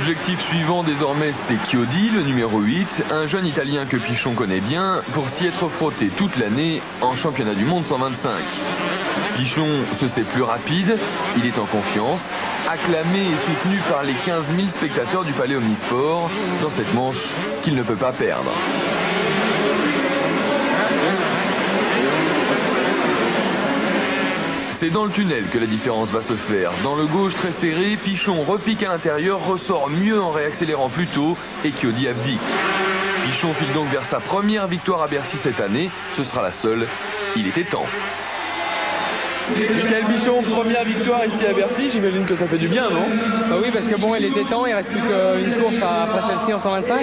L'objectif suivant désormais, c'est Chiodi, le numéro 8, un jeune Italien que Pichon connaît bien, pour s'y être frotté toute l'année en championnat du monde 125. Pichon se sait plus rapide, il est en confiance, acclamé et soutenu par les 15 000 spectateurs du Palais Omnisport dans cette manche qu'il ne peut pas perdre. C'est dans le tunnel que la différence va se faire. Dans le gauche très serré, Pichon repique à l'intérieur, ressort mieux en réaccélérant plus tôt et Chiodi abdique. Pichon file donc vers sa première victoire à Bercy cette année. Ce sera la seule. Il était temps. Michael Pichon, première victoire ici à Bercy, j'imagine que ça fait du bien, non? Bah oui, parce que bon, il était temps, il reste plus qu'une course après celle-ci en 125.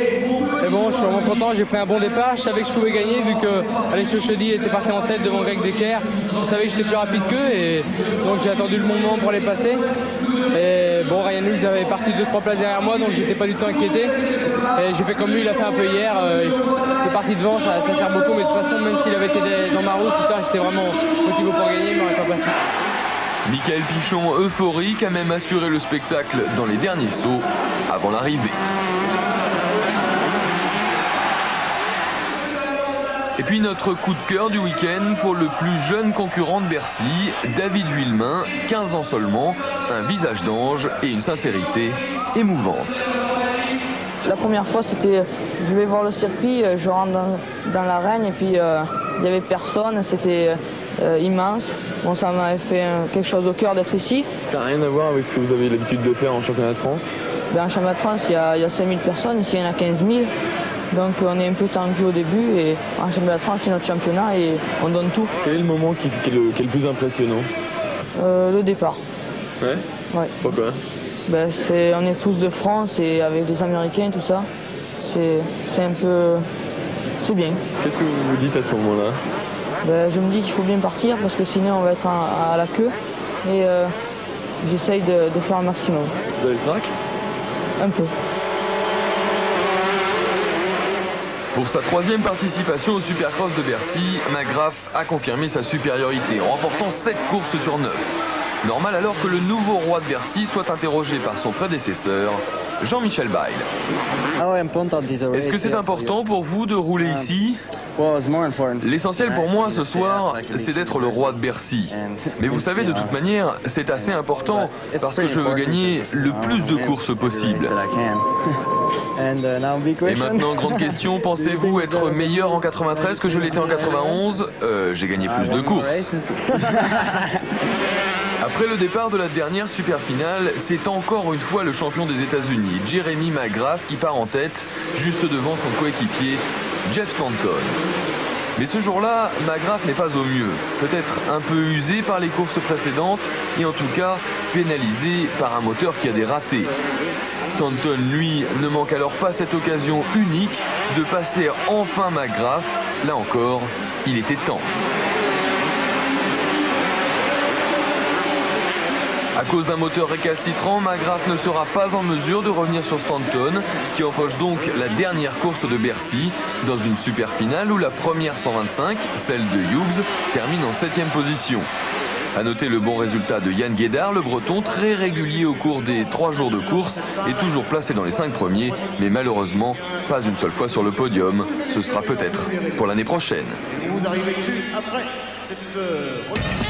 Mais bon, je suis vraiment content, j'ai pris un bon départ, je savais que je pouvais gagner vu que Alessio Chiodi était parti en tête devant Greg Decker. Je savais que j'étais plus rapide qu'eux et donc j'ai attendu le moment pour les passer. Et bon, Ryan Lux avait parti 2-3 places derrière moi, donc j'étais pas du tout inquiété. Et j'ai fait comme lui, il a fait un peu hier. Il est parti devant, ça sert beaucoup, mais de toute façon, même s'il avait été dans ma roue, j'étais vraiment motivé pour gagner, il m'aurait pas passé. Michael Pichon, euphorique, a même assuré le spectacle dans les derniers sauts avant l'arrivée. Et puis notre coup de cœur du week-end pour le plus jeune concurrent de Bercy, David Vuillemin, 15 ans seulement, un visage d'ange et une sincérité émouvante. La première fois, c'était, je vais voir le circuit, je rentre dans l'arène et puis il n'y avait personne, c'était immense. Bon, ça m'avait fait quelque chose au cœur d'être ici. Ça n'a rien à voir avec ce que vous avez l'habitude de faire en championnat de France? En championnat de France, il y a 5000 personnes, ici il y en a 15 000. Donc on est un peu tendu au début et en championnat de France, c'est notre championnat et on donne tout. Quel est le moment qui est le plus impressionnant? Le départ. Ouais? Ouais. Pourquoi? On est tous de France et avec les Américains et tout ça, c'est un peu... c'est bien. Qu'est-ce que vous vous dites à ce moment-là? Je me dis qu'il faut bien partir parce que sinon on va être à la queue et j'essaye de faire un maximum. Vous avez le trac? Un peu. Pour sa troisième participation au Supercross de Bercy, McGrath a confirmé sa supériorité en remportant 7 courses sur 9. Normal alors que le nouveau roi de Bercy soit interrogé par son prédécesseur, Jean-Michel Bayle. Est-ce que c'est important pour vous de rouler ici? L'essentiel pour moi ce soir, c'est d'être le roi de Bercy. Mais vous savez, de toute manière, c'est assez important parce que je veux gagner le plus de courses possible. Et maintenant, grande question, pensez-vous être meilleur en 93 que je l'étais en 91? J'ai gagné plus de courses. Après le départ de la dernière super finale, c'est encore une fois le champion des États-Unis, Jeremy McGrath, qui part en tête, juste devant son coéquipier, Jeff Stanton. Mais ce jour-là, McGrath n'est pas au mieux. Peut-être un peu usé par les courses précédentes et en tout cas pénalisé par un moteur qui a des ratés. Stanton, lui, ne manque alors pas cette occasion unique de passer enfin McGrath. Là encore, il était temps. À cause d'un moteur récalcitrant, McGrath ne sera pas en mesure de revenir sur Stanton, qui empoche donc la dernière course de Bercy, dans une super finale où la première 125, celle de Hughes, termine en 7e position. A noter le bon résultat de Yann Guédard, le breton, très régulier au cours des 3 jours de course, et toujours placé dans les 5 premiers, mais malheureusement pas une seule fois sur le podium. Ce sera peut-être pour l'année prochaine. Vous arrivez après cette